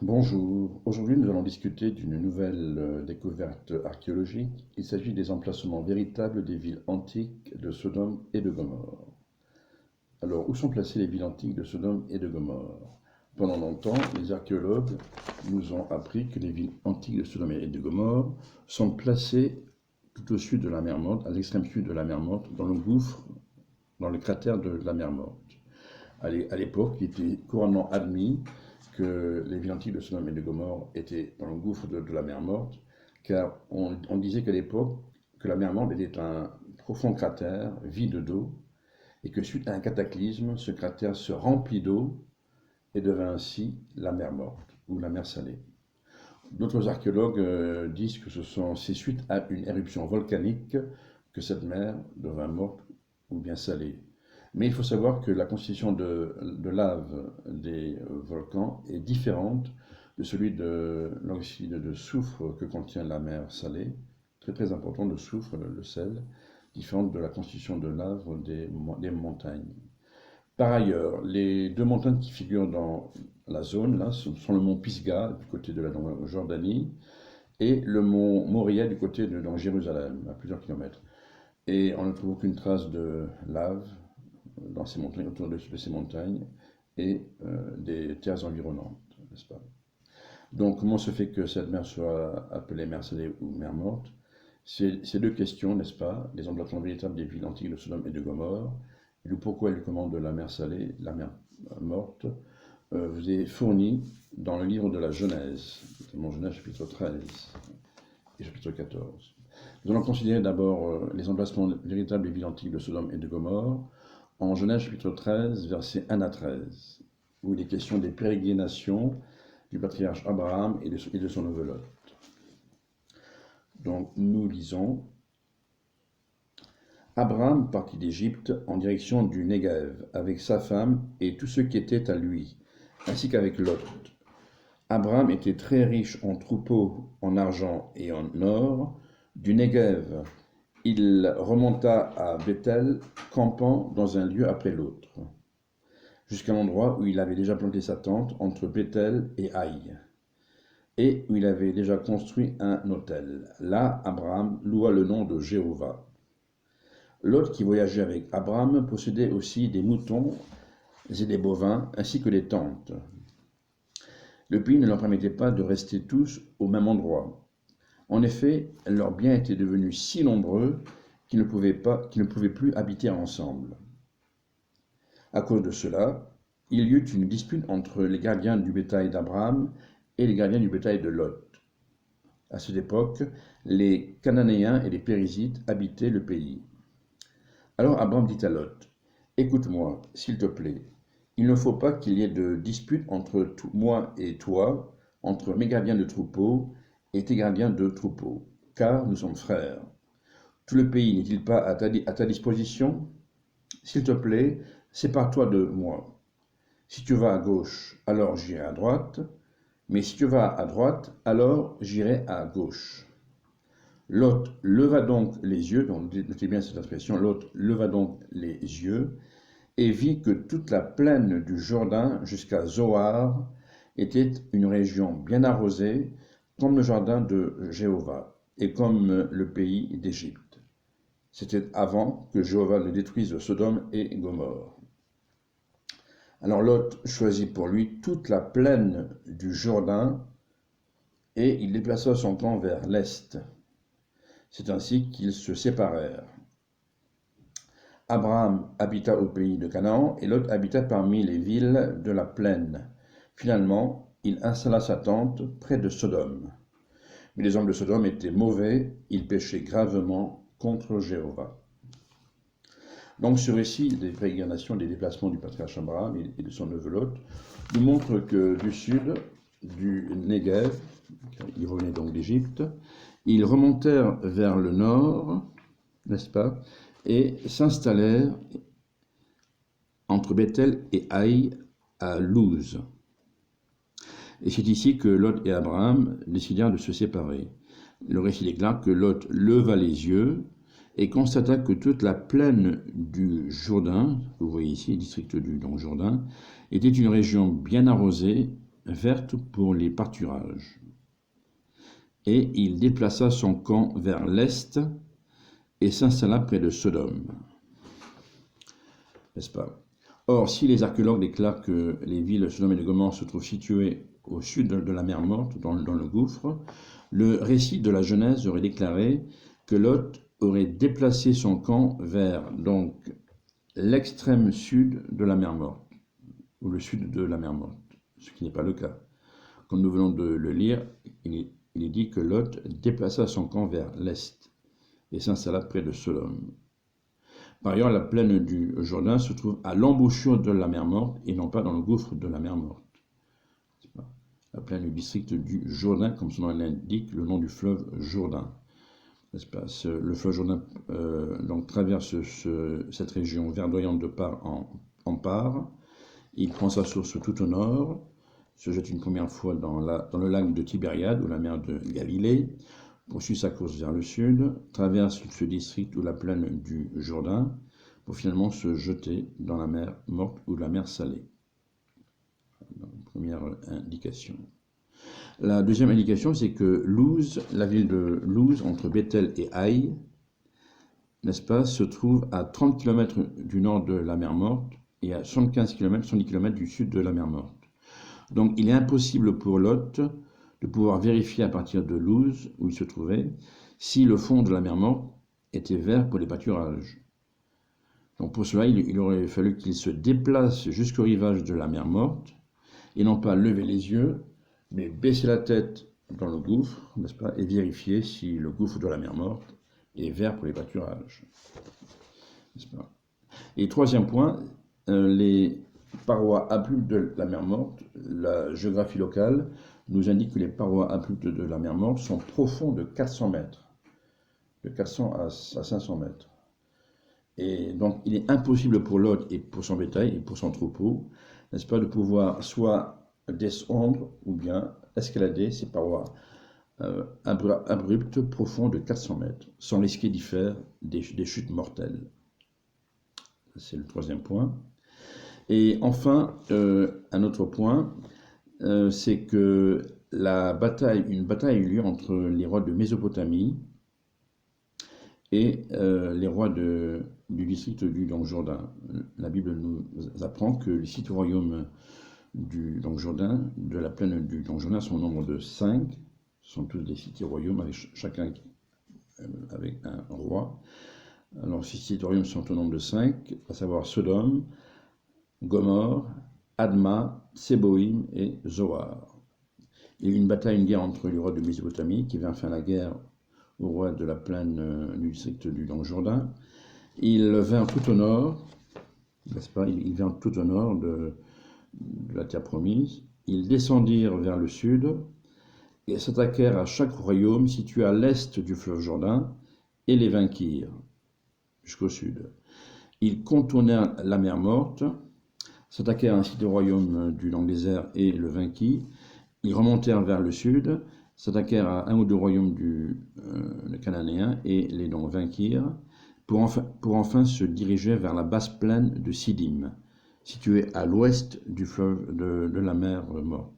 Bonjour, aujourd'hui nous allons discuter d'une nouvelle découverte archéologique. Il s'agit des emplacements véritables des villes antiques de Sodome et de Gomorrhe. Alors, où sont placées les villes antiques de Sodome et de Gomorrhe? Pendant longtemps, les archéologues nous ont appris que les villes antiques de Sodome et de Gomorrhe sont placées tout au sud de la mer Morte, à l'extrême sud de la mer Morte, dans le gouffre, dans le cratère de la mer Morte. À l'époque, il était couramment admis que les villes antiques de Sodome et de Gomorrhe étaient dans le gouffre de la mer Morte, car on disait qu'à l'époque, que la mer Morte était un profond cratère vide d'eau, et que suite à un cataclysme, ce cratère se remplit d'eau et devint ainsi la mer Morte, ou la mer Salée. D'autres archéologues disent que c'est suite à une éruption volcanique que cette mer devint morte ou bien salée. Mais il faut savoir que la constitution de lave des volcans est différente de celui de l'oxyde de soufre que contient la mer salée, très très important, le soufre, le sel, différente de la constitution de lave des montagnes. Par ailleurs, les deux montagnes qui figurent dans la zone là sont le mont Pisgah du côté de la Jordanie et le mont Moriah du côté de Jérusalem, à plusieurs kilomètres. Et on ne trouve aucune trace de lave dans ces montagnes, autour de ces montagnes et des terres environnantes, n'est-ce pas? Donc, comment se fait que cette mer soit appelée mer Salée ou mer Morte? Ces deux questions, n'est-ce pas, les emplacements véritables des villes antiques de Sodome et de Gomorrhe, et le pourquoi et le comment de la mer Salée, la mer Morte, vous est fourni dans le livre de la Genèse, notamment Genèse chapitre 13 et chapitre 14. Nous allons considérer d'abord les emplacements véritables des villes antiques de Sodome et de Gomorrhe, en Genèse chapitre 13, versets 1 à 13, où il est question des pérégrinations du patriarche Abraham et de son neveu Lot. Donc nous lisons: Abraham partit d'Égypte en direction du Négev avec sa femme et tous ceux qui étaient à lui, ainsi qu'avec Lot. Abraham était très riche en troupeaux, en argent et en or. Du Négev, il remonta à Bethel, campant dans un lieu après l'autre, jusqu'à l'endroit où il avait déjà planté sa tente entre Bethel et Haï, et où il avait déjà construit un autel. Là, Abraham loua le nom de Jéhovah. Lot, qui voyageait avec Abraham, possédait aussi des moutons et des bovins, ainsi que des tentes. Le pays ne leur permettait pas de rester tous au même endroit. En effet, leurs biens étaient devenus si nombreux qu'ils ne pouvaient plus habiter ensemble. À cause de cela, il y eut une dispute entre les gardiens du bétail d'Abraham et les gardiens du bétail de Lot. À cette époque, les Cananéens et les Périzites habitaient le pays. Alors Abraham dit à Lot: Écoute-moi, s'il te plaît, il ne faut pas qu'il y ait de dispute entre moi et toi, entre mes gardiens de troupeaux et tes gardiens de troupeaux, car nous sommes frères. Tout le pays n'est-il pas à ta disposition? S'il te plaît, sépare-toi de moi. Si tu vas à gauche, alors j'irai à droite, mais si tu vas à droite, alors j'irai à gauche. Lot leva donc les yeux, donc notez bien cette expression, Lot leva donc les yeux, et vit que toute la plaine du Jourdain jusqu'à Zoar était une région bien arrosée, comme le jardin de Jéhovah, et comme le pays d'Égypte. C'était avant que Jéhovah ne détruise Sodome et Gomorrhe. Alors Lot choisit pour lui toute la plaine du Jourdain, et il déplaça son camp vers l'est. C'est ainsi qu'ils se séparèrent. Abraham habita au pays de Canaan, et Lot habita parmi les villes de la plaine. Finalement, il installa sa tente près de Sodome. Mais les hommes de Sodome étaient mauvais, ils péchaient gravement contre Jéhovah. Donc ce récit des pérégrinations, des déplacements du patriarche Abraham et de son neveu Lot nous montre que du sud, du Négev, ils revenaient donc d'Égypte, ils remontèrent vers le nord, n'est-ce pas, et s'installèrent entre Bethel et Haï à Luz. Et c'est ici que Lot et Abraham décidèrent de se séparer. Le récit déclare que Lot leva les yeux et constata que toute la plaine du Jourdain, vous voyez ici, district du Jourdain, était une région bien arrosée, verte pour les pâturages. Et il déplaça son camp vers l'est et s'installa près de Sodome. N'est-ce pas? Or, si les archéologues déclarent que les villes de Sodome et de Gomorrhe se trouvent situées au sud de la mer Morte, dans le gouffre, le récit de la Genèse aurait déclaré que Lot aurait déplacé son camp vers donc l'extrême sud de la mer Morte, ou le sud de la mer Morte, ce qui n'est pas le cas. Comme nous venons de le lire, il est dit que Lot déplaça son camp vers l'est et s'installa près de Sodome. Par ailleurs, la plaine du Jourdain se trouve à l'embouchure de la mer Morte et non pas dans le gouffre de la mer Morte. La plaine du district du Jourdain, comme son nom l'indique, le nom du fleuve Jourdain. N'est-ce pas? Le fleuve Jourdain donc, traverse cette région verdoyante de part en part. Il prend sa source tout au nord, se jette une première fois dans le lac de Tibériade ou la mer de Galilée, poursuit sa course vers le sud, traverse ce district ou la plaine du Jourdain, pour finalement se jeter dans la mer Morte ou la mer Salée. Première indication. La deuxième indication, c'est que Luz, la ville de Luz, entre Bethel et Haï, n'est-ce pas, se trouve à 30 km du nord de la mer Morte et à 75 km, 110 km du sud de la mer Morte. Donc il est impossible pour Lot de pouvoir vérifier à partir de Luz, où il se trouvait, si le fond de la mer Morte était vert pour les pâturages. Donc pour cela, il aurait fallu qu'il se déplace jusqu'au rivage de la mer Morte, et non pas lever les yeux, mais baisser la tête dans le gouffre, n'est-ce pas, et vérifier si le gouffre de la mer Morte est vert pour les pâturages. N'est-ce pas? Et troisième point, les parois abruptes de la mer Morte, la géographie locale nous indique que les parois abruptes de la mer Morte sont profondes de 400 mètres, de 400 à 500 mètres. Et donc, il est impossible pour Lot et pour son bétail et pour son troupeau, n'est-ce pas, de pouvoir soit descendre ou bien escalader ces parois abruptes, profondes de 400 mètres, sans risquer d'y faire des chutes mortelles. C'est le troisième point. Et enfin, un autre point, c'est que une bataille a eu lieu entre les rois de Mésopotamie et les rois du district du Jourdain. La Bible nous apprend que les sites royaumes du Jourdain, de la plaine du Jourdain, sont au nombre de 5. Ce sont tous des cités royaumes, avec chacun avec un roi. Alors ces sites royaumes sont au nombre de 5, à savoir Sodome, Gomorre, Adma, Séboïm et Zoar. Il y a eu une guerre entre les rois de Mésopotamie qui vint faire la guerre au roi de la plaine du district du Jourdain. Il vint tout au nord, n'est-ce pas? Il vint tout au nord de la terre promise. Ils descendirent vers le sud et s'attaquèrent à chaque royaume situé à l'est du fleuve Jourdain et les vainquirent jusqu'au sud. Ils contournèrent la mer Morte, s'attaquèrent ainsi au royaume du désert et le vainquirent. Ils remontèrent vers le sud, s'attaquèrent à un ou deux royaumes du cananéen et les vainquirent, pour enfin se diriger vers la basse plaine de Sidim, située à l'ouest du fleuve de la mer Morte.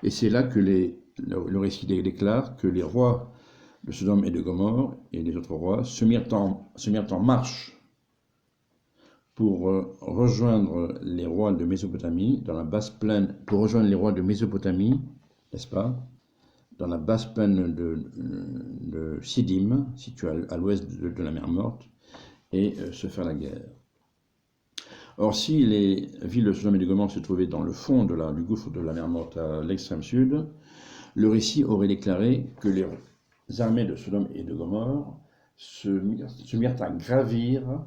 Et c'est là que le récit déclare que les rois de Sodome et de Gomorre et les autres rois se mirent en marche pour rejoindre les rois de Mésopotamie dans la basse plaine, n'est-ce pas, dans la basse plaine de Sidim, située à l'ouest de la mer Morte, et se faire la guerre. Or, si les villes de Sodome et de Gomorre se trouvaient dans le fond du gouffre de la mer Morte à l'extrême sud, le récit aurait déclaré que les armées de Sodome et de Gomorre se mirent à gravir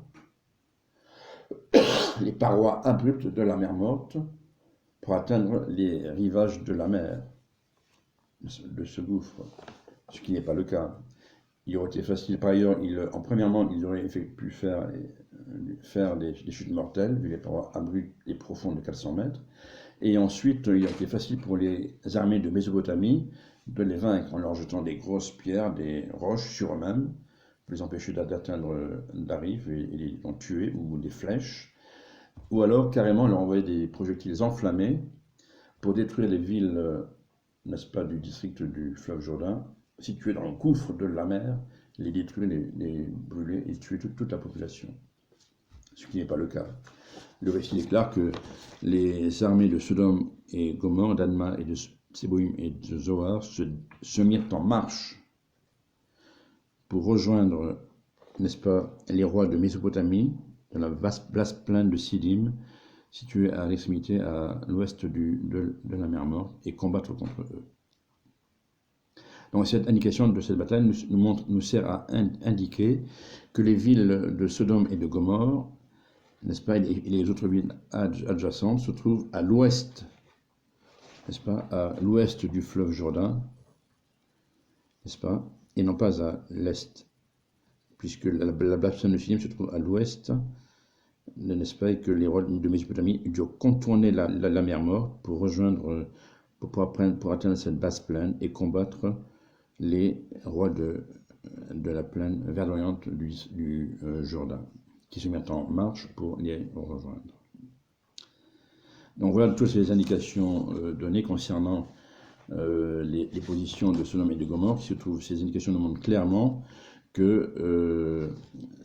les parois abruptes de la mer Morte pour atteindre les rivages de la mer, de ce gouffre, ce qui n'est pas le cas. Il aurait été facile, par ailleurs, premièrement, ils auraient pu faire des chutes mortelles, vu les parois abruptes et profondes de 400 mètres, et ensuite, il aurait été facile pour les armées de Mésopotamie de les vaincre en leur jetant des grosses pierres, des roches sur eux-mêmes, pour les empêcher d'atteindre la rive et les tuer, ou des flèches, ou alors carrément leur envoyer des projectiles enflammés pour détruire les villes, n'est-ce pas, du district du fleuve Jourdain, situées dans le gouffre de la mer, les détruire, les brûler et tuer toute la population. Ce qui n'est pas le cas. Le récit déclare que les armées de Sodome et Gomorrhe, d'Adma et de Séboïm et de Zoar se mirent en marche pour rejoindre, n'est-ce pas, les rois de Mésopotamie, dans la vaste plaine de Sidim, située à l'extrémité à l'ouest de la mer Morte, et combattre contre eux. Donc cette indication de cette bataille nous sert à indiquer que les villes de Sodome et de Gomorrhe, n'est-ce pas, et les autres villes adjacentes se trouvent à l'ouest, n'est-ce pas, à l'ouest du fleuve Jourdain, n'est-ce pas, et non pas à l'est, puisque la plaine de Sidim se trouve à l'ouest, n'est-ce pas, et que les rois de Mésopotamie durent contourner la mer Morte pour rejoindre, pour atteindre cette basse plaine et combattre les rois de la plaine verdoyante du Jourdain, qui se mettent en marche pour les rejoindre. Donc voilà toutes les indications données concernant les positions de Sodome et de Gomorrhe. Ces indications nous montrent clairement que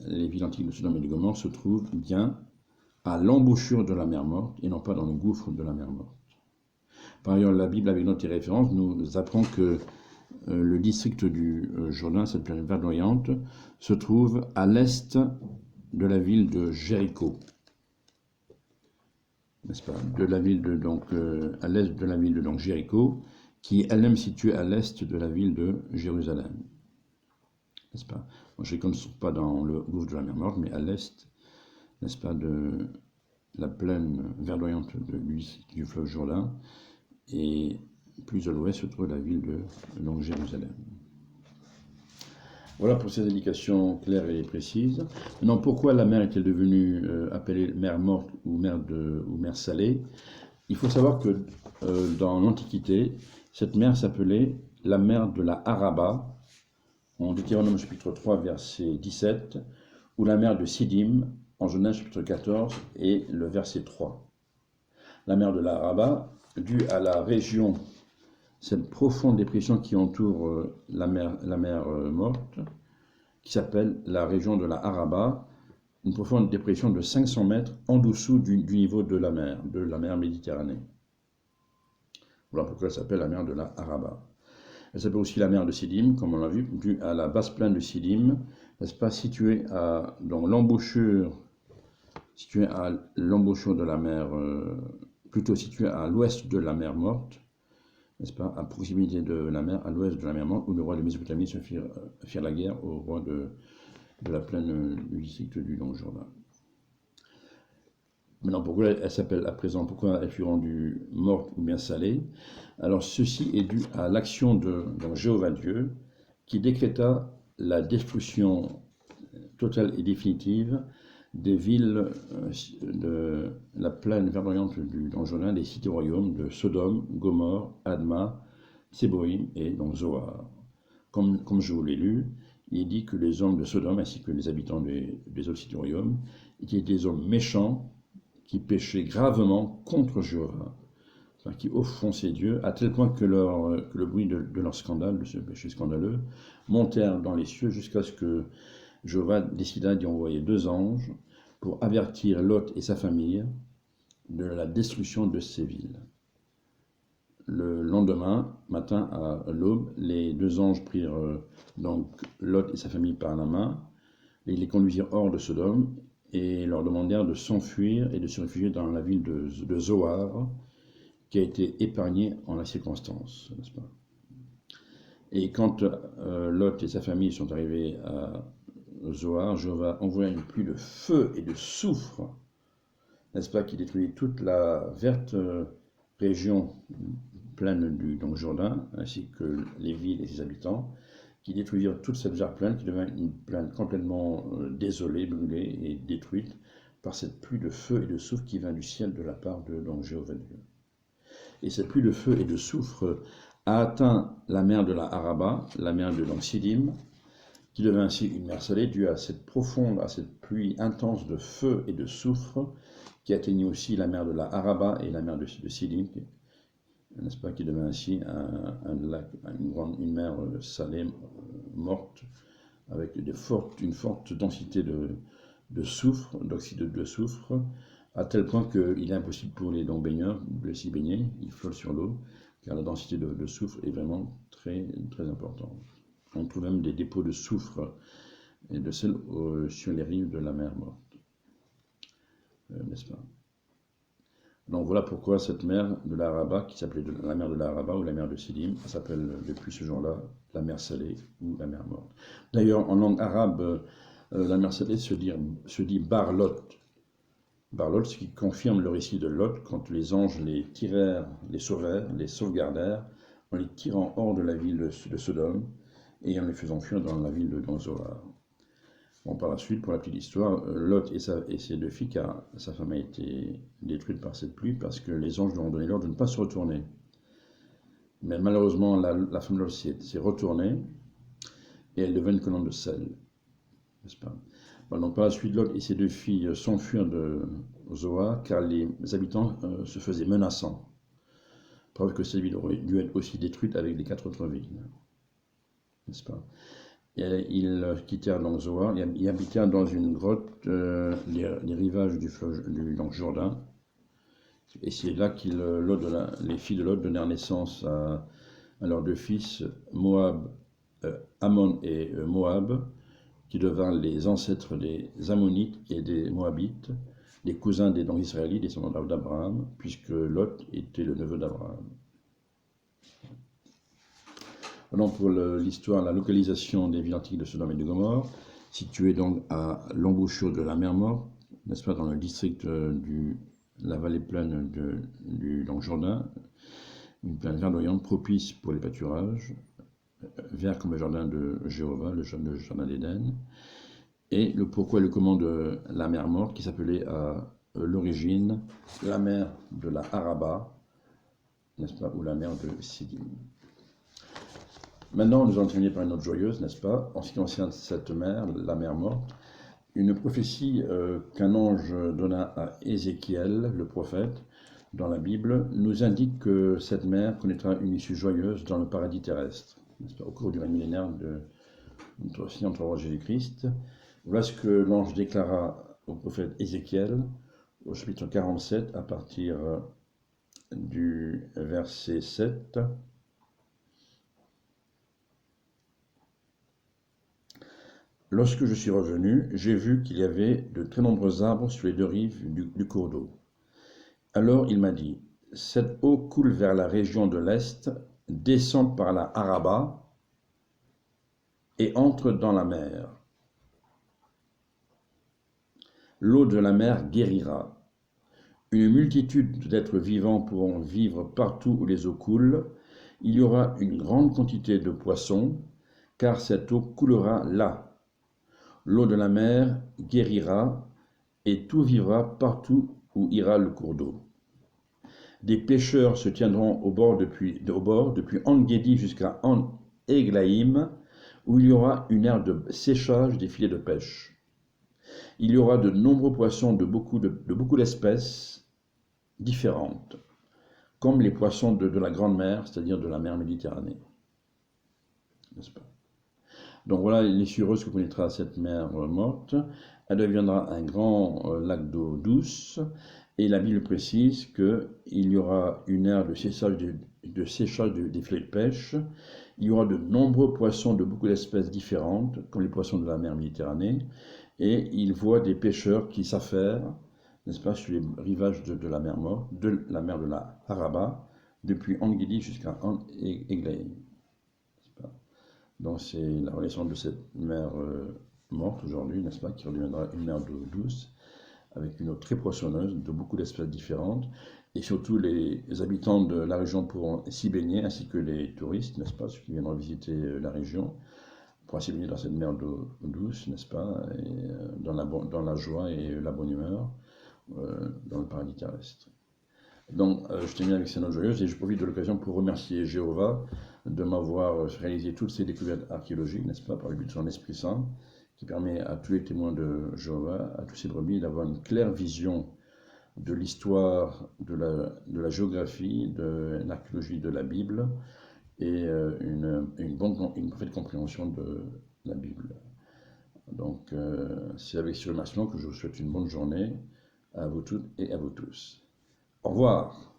les villes antiques de Sodome et de Gomorrhe se trouvent bien à l'embouchure de la mer Morte et non pas dans le gouffre de la mer Morte. Par ailleurs, la Bible, avec notre référence, nous apprend que le district du Jourdain, cette plaine verdoyante, se trouve à l'est de la ville de Jéricho, n'est-ce pas, de la ville de, donc, à l'est de la ville de Jéricho, qui est elle-même située à l'est de la ville de Jérusalem, n'est-ce pas. Jéricho ne se trouve pas dans le gouffre de la mer Morte, mais à l'est, n'est-ce pas, de la plaine verdoyante du fleuve Jourdain, et plus à l'ouest se trouve la ville de Jérusalem. Voilà pour ces indications claires et précises. Maintenant, pourquoi la mer est-elle devenue appelée mer morte ou mer salée? Il faut savoir que dans l'Antiquité, cette mer s'appelait la mer de la Araba, en Deutéronome chapitre 3, verset 17, ou la mer de Sidim, en Genèse chapitre 14, et le verset 3. La mer de la Araba, due à la région, cette profonde dépression qui entoure la mer Morte, qui s'appelle la région de la Araba, une profonde dépression de 500 mètres en dessous du niveau de la mer Méditerranée. Voilà pourquoi elle s'appelle la mer de la Araba. Elle s'appelle aussi la mer de Sidim, comme on l'a vu, due à la basse plaine de Sidim, n'est-ce pas, située à l'embouchure de la mer, plutôt située à l'ouest de la mer Morte, n'est-ce pas, à proximité de la mer, à l'ouest de la mer Morte, où le roi de Mésopotamie se firent la guerre au roi de la plaine du district du Jourdain. Maintenant, pourquoi elle s'appelle à présent, pourquoi elle fut rendue morte ou bien salée? Alors, ceci est dû à l'action de Jéhovah Dieu, qui décréta la destruction totale et définitive des villes de la plaine verdoyante du Jourdain, des cités royaumes de Sodome, Gomorrhe, Adma, Séboïm et Zoar. Comme je vous l'ai lu, il est dit que les hommes de Sodome ainsi que les habitants des autres cités royaumes étaient des hommes méchants qui péchaient gravement contre Jéhovah, enfin, qui offensaient Dieu, à tel point que le bruit de leur scandale, de ce péché scandaleux, montèrent dans les cieux jusqu'à ce que Jéhovah décida d'y envoyer 2 anges pour avertir Lot et sa famille de la destruction de ces villes. Le lendemain matin à l'aube, les 2 anges prirent donc Lot et sa famille par la main, et les conduisirent hors de Sodome et leur demandèrent de s'enfuir et de se réfugier dans la ville de Zoar, qui a été épargnée en la circonstance, n'est-ce pas? Et quand Lot et sa famille sont arrivés à Zoar, Jéhovah envoya une pluie de feu et de soufre, n'est-ce pas, qui détruit toute la verte région plaine du Jourdain, ainsi que les villes et ses habitants, qui détruisirent toute cette verte plaine, qui devint une plaine complètement désolée, brûlée et détruite par cette pluie de feu et de soufre qui vint du ciel de la part de Jéhovah Dieu. Et cette pluie de feu et de soufre a atteint la mer de la Araba, la mer de Sidim, qui devint ainsi une mer salée due à cette pluie intense de feu et de soufre, qui atteignit aussi la mer de la Araba et la mer de Sidim, n'est-ce pas, qui devient ainsi un lac, une mer salée, morte, avec une forte densité de soufre, d'oxyde de soufre, à tel point qu'il est impossible pour les baigneurs de s'y baigner, ils flottent sur l'eau, car la densité de soufre est vraiment très, très importante. On trouve même des dépôts de soufre et de sel sur les rives de la mer morte, n'est-ce pas? Donc voilà pourquoi cette mer de l'Araba, qui s'appelait la mer de l'Araba ou la mer de Sidim, s'appelle depuis ce jour-là la mer salée ou la mer morte. D'ailleurs, en langue arabe, la mer salée se dit Bar Lot. Bar Lot, ce qui confirme le récit de Lot quand les anges les tirèrent, les sauvèrent, les sauvegardèrent, en les tirant hors de la ville de Sodome et en les faisant fuir dans la ville de Zoar. Bon, par la suite, pour la petite histoire, Lot et ses 2 filles, car sa femme a été détruite par cette pluie, parce que les anges lui ont donné l'ordre de ne pas se retourner. Mais malheureusement, la femme de Lot s'est retournée, et elle devint une colonne de sel, n'est-ce pas? Bon, donc par la suite, Lot et ses 2 filles s'enfuirent de Zoar, car les habitants se faisaient menaçants. Preuve que cette ville aurait dû être aussi détruite avec les 4 autres villes, n'est-ce pas? Et ils quittèrent donc Zoar et habitèrent dans une grotte les rivages du fleuve Jourdain. Et c'est là les filles de Lot donnèrent naissance à leurs 2 fils, Moab, Ammon et Moab, qui devinrent les ancêtres des Ammonites et des Moabites, les cousins des Israélites, descendants d'Abraham, puisque Lot était le neveu d'Abraham. Donc pour l'histoire, la localisation des villes antiques de Sodome et de Gomorrhe, situées donc à l'embouchure de la mer Morte, n'est-ce pas, dans le district de la vallée pleine du Jourdain, une plaine verdoyante propice pour les pâturages, vert comme le jardin de Jéhovah, le jardin d'Éden, et le pourquoi et le comment de la mer Morte, qui s'appelait à l'origine la mer de la Araba, n'est-ce pas, ou la mer de Sidim. Maintenant, nous allons terminer par une note joyeuse, n'est-ce pas? En ce qui concerne cette mer, la mer morte, une prophétie qu'un ange donna à Ézéchiel, le prophète, dans la Bible, nous indique que cette mer connaîtra une issue joyeuse dans le paradis terrestre, n'est-ce pas, au cours du règne millénaire de notre Seigneur, notre roi Jésus-Christ. Voilà ce que l'ange déclara au prophète Ézéchiel, au chapitre 47, à partir du verset 7. Lorsque je suis revenu, j'ai vu qu'il y avait de très nombreux arbres sur les 2 rives du cours d'eau. Alors il m'a dit, cette eau coule vers la région de l'Est, descend par la Araba et entre dans la mer. L'eau de la mer guérira. Une multitude d'êtres vivants pourront vivre partout où les eaux coulent. Il y aura une grande quantité de poissons, car cette eau coulera là. L'eau de la mer guérira, et tout vivra partout où ira le cours d'eau. Des pêcheurs se tiendront au bord depuis En-Gedi jusqu'à En-Eglaïm, où il y aura une aire de séchage des filets de pêche. Il y aura de nombreux poissons de beaucoup d'espèces différentes, comme les poissons de la Grande Mer, c'est-à-dire de la mer Méditerranée. N'est-ce pas? Donc voilà l'issue heureuse que connaîtra cette mer morte. Elle deviendra un grand lac d'eau douce. Et la Bible précise qu'il y aura une aire de séchage des filets de pêche. Il y aura de nombreux poissons de beaucoup d'espèces différentes, comme les poissons de la mer Méditerranée. Et il voit des pêcheurs qui s'affairent, n'est-ce pas, sur les rivages de la mer morte, de la mer de la Araba, depuis En-Gedi jusqu'à En-Eglaïm. Donc c'est la renaissance de cette mer morte aujourd'hui, n'est-ce pas, qui redeviendra une mer d'eau douce, avec une eau très poissonneuse, de beaucoup d'espèces différentes, et surtout les habitants de la région pourront s'y baigner, ainsi que les touristes, n'est-ce pas, ceux qui viendront visiter la région, pourront s'y baigner dans cette mer d'eau douce, n'est-ce pas, et dans la joie et la bonne humeur, dans le paradis terrestre. Donc, je termine avec ces notes joyeuses et je profite de l'occasion pour remercier Jéhovah de m'avoir réalisé toutes ces découvertes archéologiques, n'est-ce pas, par le but de son Esprit Saint, qui permet à tous les témoins de Jéhovah, à tous ces brebis, d'avoir une claire vision de l'histoire, de la géographie, de l'archéologie de la Bible et une parfaite compréhension de la Bible. Donc, c'est avec ce remerciement que je vous souhaite une bonne journée à vous toutes et à vous tous. Au revoir.